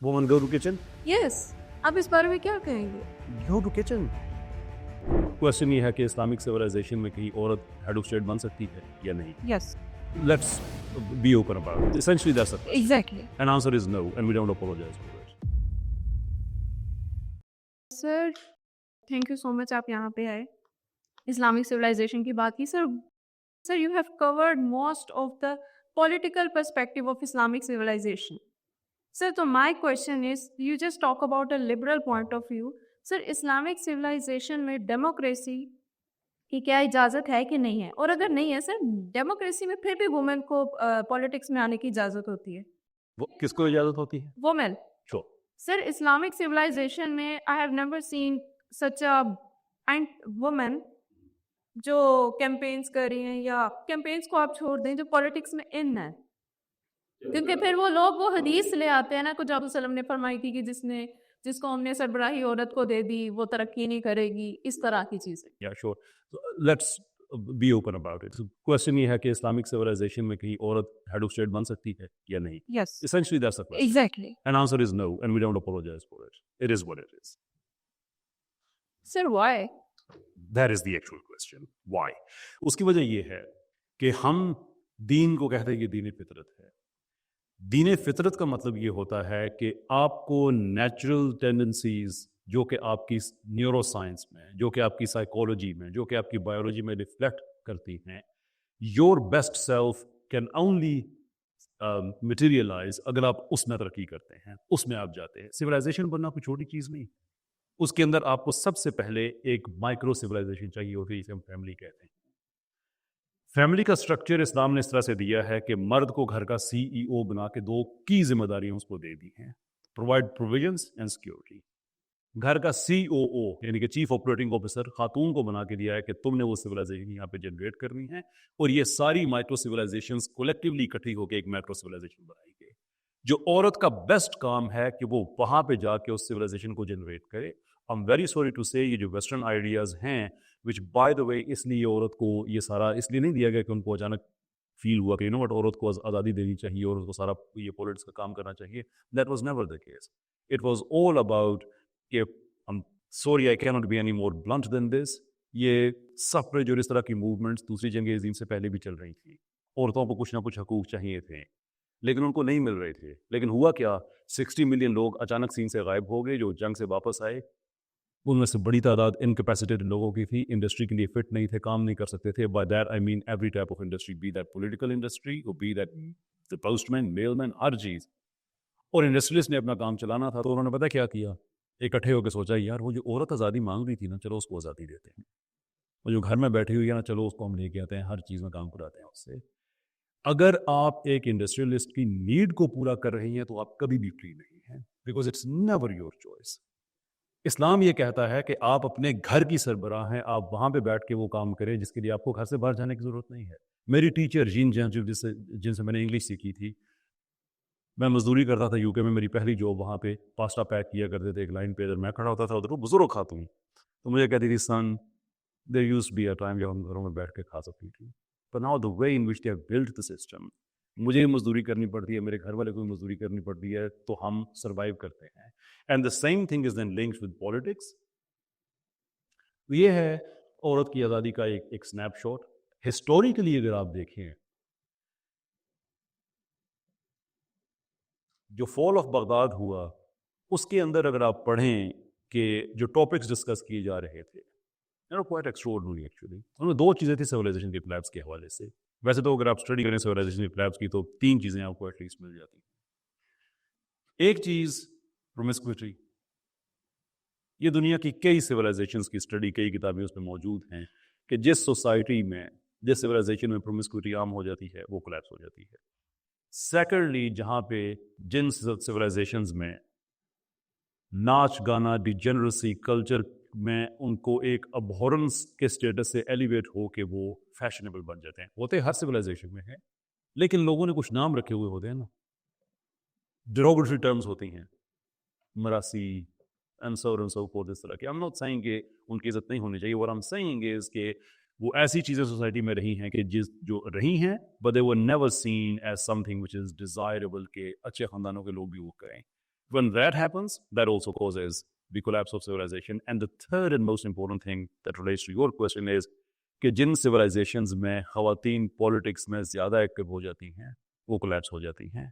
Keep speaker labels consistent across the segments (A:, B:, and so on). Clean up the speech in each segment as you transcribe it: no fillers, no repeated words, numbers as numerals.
A: Woman go to kitchen?
B: Yes, आप इस बारे में क्या कहेंगे?
A: Go to kitchen. क्वेश्चन ये है कि इस्लामिक सिविलाइजेशन में कहीं औरत हेड ऑफ स्टेट बन सकती है या नहीं?
B: Yes,
A: Let's be open about it. Essentially that's the question.
B: Exactly.
A: And answer is no, and we don't apologize for it.
B: Sir, thank you so much आप यहाँ पे आए. इस्लामिक सिविलाइजेशन की बात की sir. Sir, you have covered most of the political perspective of Islamic civilization. Sir, तो my question is, you just talk about a liberal point of view. Sir, Islamic civilization में democracy की क्या इजाज़त है कि नहीं है? और अगर नहीं है सर, डेमोक्रेसी में फिर भी वुमेन को पॉलिटिक्स में आने की इजाज़त होती है.
A: वो किसको इजाजत होती है?
B: Women.
A: Sure.
B: Sir, Islamic civilization में I have never seen such a end women जो कैंपेन्स कर रही हैं, या कैंपेन्स को आप छोड़ दें, जो पॉलिटिक्स में इन है. क्योंकि फिर वो लोग वो हदीस ले आते हैं ना, कुछ आप वसल्लम ने फरमाई थी कि जिसको हमने सरबराही औरत को दे दी वो तरक्की नहीं करेगी, इस तरह की चीज़ें.
A: Yeah, sure. So, let's be open about it. So, question ये है कि इस्लामिक सिविलाइजेशन में कहीं औरत हेड ऑफ स्टेट बन सकती है या नहीं?
B: Yes,
A: Essentially that's the question.
B: Exactly.
A: And answer is no, and we don't apologize for it. It is what it is.
B: Sir, why?
A: That is the actual question. Why? उसकी वजह ये है कि हम दीन को कहते हैं कि दीन फितरत है. दीन फितरत का मतलब ये होता है कि आपको नेचुरल टेंडेंसीज जो कि आपकी न्यूरो साइंस में, जो कि आपकी साइकोलॉजी में, जो कि आपकी बायोलॉजी में रिफ्लेक्ट करती हैं, your best self can only materialise अगर आप उसमें तरक्की करते हैं, उसमें आप जाते हैं. सिविलाइजेशन बनना कोई छोटी चीज़ नहीं. उसके अंदर आपको सबसे पहले एक माइक्रो सिविलाइजेशन चाहिए होती है, जिसे हम फैमिली कहते हैं. फैमिली का स्ट्रक्चर इस्लाम ने इस तरह से दिया है कि मर्द को घर का सीईओ बना के दो की जिम्मेदारियां उसको दे दी हैं: प्रोवाइड प्रोविजंस एंड सिक्योरिटी. घर का सीओओ यानी कि चीफ ऑपरेटिंग ऑफिसर खातून को बना के दिया है कि तुमने वो सिविलाइजेशन यहाँ पे जनरेट करनी है, और ये सारी माइक्रो सिविलाइजेशंस कलेक्टिवली इकट्ठी होकर एक मैक्रो सिविलाइजेशन बनाई गई. जो औरत का बेस्ट काम है कि वो वहां पे जाके उस सिविलाइजेशन को जनरेट करे. I am very sorry to say ये जो वेस्टर्न आइडियाज हैं, विच बाय द वे इसलिए औरत को ये सारा इसलिए नहीं दिया गया कि उनको अचानक फील हुआ कि यू नो व्हाट, औरत को आज़ादी देनी चाहिए और उसको सारा ये पॉलिटिक्स का काम करना चाहिए. That was never the case. It was all about कि I'm sorry, I cannot be any more blunt than this. ये सफरेज और इस तरह की मूवमेंट्स दूसरी जंग अज़ीम से पहले भी चल रही थी. औरतों को कुछ ना कुछ हकूक चाहिए थे, लेकिन उनको नहीं मिल रहे थे. लेकिन हुआ क्या, 60 मिलियन लोग अचानक सीन से गायब हो गए जो जंग से वापस आए. उनमें से बड़ी तादाद इनकैपेसिटेटेड लोगों की थी, इंडस्ट्री के लिए फिट नहीं थे, काम नहीं कर सकते थे. By that I mean every type of industry, be that political industry और be that the postman, mailman, हर चीज़. और इंडस्ट्रियलिस्ट ने अपना काम चलाना था, तो उन्होंने पता क्या किया, इकट्ठे होकर सोचा यार वो जो औरत आज़ादी मांग रही थी ना, चलो उसको आज़ादी देते हैं. वो जो घर में बैठी हुई है ना, चलो उसको हम लेके आते हैं, हर चीज़ में काम कराते हैं उससे. अगर आप एक इंडस्ट्रियलिस्ट की नीड को पूरा कर रही हैं तो आप कभी भी फ्री नहीं हैं, because it's never your choice. Islam ये कहता है कि आप अपने घर की सरबराह हैं, आप वहाँ पे बैठ के वो काम करें जिसके लिए आपको घर से बाहर जाने की ज़रूरत नहीं है. मेरी टीचर जिनसे मैंने इंग्लिश सीखी थी, मैं मजदूरी करता था यूके में. मेरी पहली जॉब वहाँ पे पास्ता पैक किया करते थे एक लाइन पे. इधर मैं खड़ा होता था, उधर वो बुजुर्ग खातून, तो मुझे कहती थी, son there used to be a time जब हम घरों में बैठ के खा सकती थी, but now the way in which they have built the system, मुझे मजदूरी करनी पड़ती है, मेरे घर वाले को मजदूरी करनी पड़ती है, तो हम सर्वाइव करते हैं. And the same thing is then linked with politics. ये है औरत की आज़ादी का एक स्नैपशॉट. हिस्टोरिकली अगर आप देखें, जो फॉल ऑफ बगदाद हुआ उसके अंदर अगर आप पढ़ें कि जो टॉपिक्स डिस्कस किए जा रहे थे, क्वाइट एक्स्ट्राऑर्डिनरी एक्चुअली. उनमें दो चीज़ें थी सिविलाइजेशन के कोलैप्स के हवाले से. वैसे तो अगर आप स्टडी करें सिविलाइजेशन के कोलैप्स की तो तीन चीज़ें आपको एटलीस्ट मिल जाती. एक चीज़ प्रोमिस्क्यूइटी. ये दुनिया की कई सिविलाइजेशंस की स्टडी, कई किताबें उस पर मौजूद हैं कि जिस सोसाइटी में, जिस सिविलाइजेशन में प्रोमिस्क्यूइटी आम हो जाती है वो कोलैप्स हो जाती है. सेकेंडली, जहाँ पे जिन सिविलाइजेशंस में नाच गाना, डिजेनरेसी, कल्चर में उनको एक अबहॉरेंस के स्टेटस से एलिवेट हो के वो फैशनेबल बन जाते हैं. होते हर सिविलाइजेशन में है, लेकिन लोगों ने कुछ नाम रखे हुए होते हैं ना, डिरोगेटरी टर्म्स होती हैं, मरासी एंड सो फॉर, इस तरह के. आई एम नॉट सेइंग कि उनकी इज्जत नहीं होनी चाहिए. What I am saying is कि वो ऐसी चीज़ें सोसाइटी में रही हैं कि जो रही हैं, but they were never seen as something which is desirable के अच्छे ख़ानदानों के लोग भी वो करें. When that happens, that also causes the collapse of civilization. And the third and most important thing that relates to your question is کہ جن civilizations میں خواتین politics میں زیادہ active ہو جاتی ہیں وہ collapse ہو جاتی ہیں.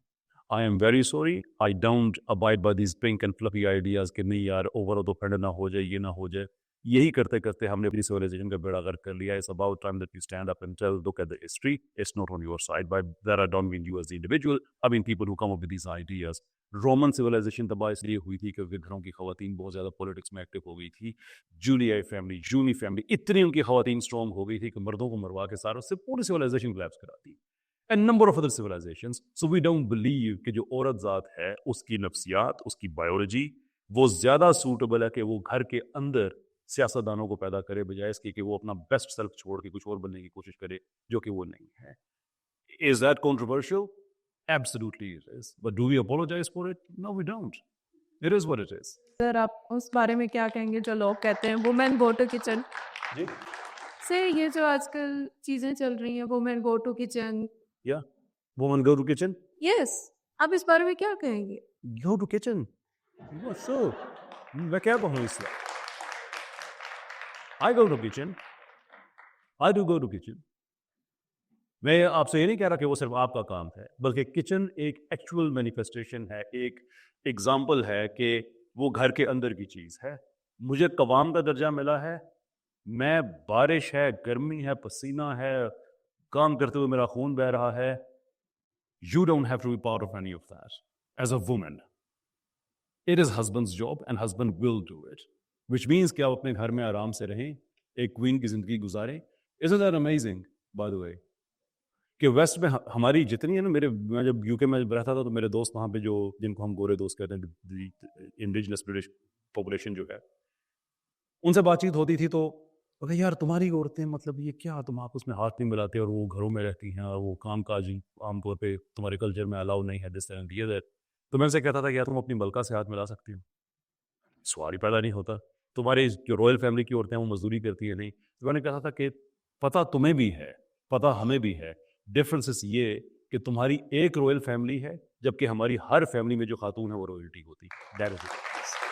A: I am very sorry, I don't abide by these pink and fluffy ideas کہ نہیں یار اوور offended نہ ہو جائے, یہ نہ ہو جائے. یہی کرتے کرتے ہم نے اپنی civilization کا بیڑا غرق کر لیا. It's about time that you stand up and tell, look at the history. It's not on your side. By that I don't mean you as the individual. I mean people who come up with these ideas. Roman civilization تباہ اس لیے ہوئی تھی کہ گھروں کی خواتین بہت زیادہ پولیٹکس میں ایکٹیو ہو گئی تھی. جولیائی فیملی, جونی فیملی, اتنی ان کی خواتین اسٹرانگ ہو گئی تھی کہ مردوں کو مروا کے ساروں سے پوری civilization collapse کراتی. And number of other civilizations. So we don't believe کہ جو عورت ذات ہے اس کی نفسیات, اس کی بایولوجی وہ زیادہ سوٹیبل ہے کہ وہ گھر کے اندر سیاستدانوں کو پیدا کرے بجائے اس کی کہ وہ اپنا بیسٹ سیلف چھوڑ کے کچھ اور بننے کی کوشش کرے جو کہ وہ نہیں ہے. Is that controversial? Absolutely it is. But do we apologize for it? No, we don't. It is what it is.
B: سر آپ اس بارے میں کیا کہیں گے جو لوگ کہتے ہیں وومین گو ٹو کچن؟
A: جی
B: سر یہ جو آج کل چیزیں چل رہی ہیں وومین گو ٹو کچن.
A: یا women go to kitchen?
B: یس, آپ اس بارے میں کیا کہیں گے؟
A: Go to kitchen. What's so? میں کیا کہوں اس میں؟ I go to kitchen. I do go to kitchen. میں آپ سے یہ نہیں کہہ رہا کہ وہ صرف آپ کا کام ہے, بلکہ کچن ایک ایکچوئل مینیفیسٹیشن ہے, ایک ایگزامپل ہے کہ وہ گھر کے اندر کی چیز ہے. مجھے قوام کا درجہ ملا ہے, میں بارش ہے, گرمی ہے, پسینہ ہے, کام کرتے ہوئے میرا خون بہہ رہا ہے. You don't have to be part of any of that. As a woman, it is husband's job and husband will do it. Which means کہ آپ اپنے گھر میں آرام سے رہیں, ایک کوئین کی زندگی گزاریں. Isn't that amazing, by the way? کہ ویسٹ میں ہماری جتنی ہے نا, میں جب یو کے میں رہتا تھا تو میرے دوست وہاں پہ جو جن کو ہم گورے دوست کہتے ہیں, انڈیجنس برٹش پاپولیشن جو ہے, ان سے بات چیت ہوتی تھی تو یار تمہاری عورتیں مطلب یہ کیا, تم آپس میں ہاتھ نہیں ملاتے اور وہ گھروں میں رہتی ہیں اور وہ کام کاج عام طور پہ تمہارے کلچر میں الاؤ نہیں ہے, دس طرح یہ دیٹ. تو میں ان سے کہتا تھا کہ یار تم اپنی ملکہ سے ہاتھ ملا سکتی ہو, سوال ہی پیدا نہیں ہوتا. تمہاری جو رائل فیملی کی عورتیں ہیں وہ مزدوری کرتی ہیں نہیں. تو میں نے کہا تھا کہ پتہ تمہیں بھی ہے, پتہ ہمیں بھی ہے. ڈفرنس یہ کہ تمہاری ایک رائل فیملی ہے جبکہ ہماری ہر فیملی میں جو خاتون ہے وہ رائلٹی ہوتی. That is it.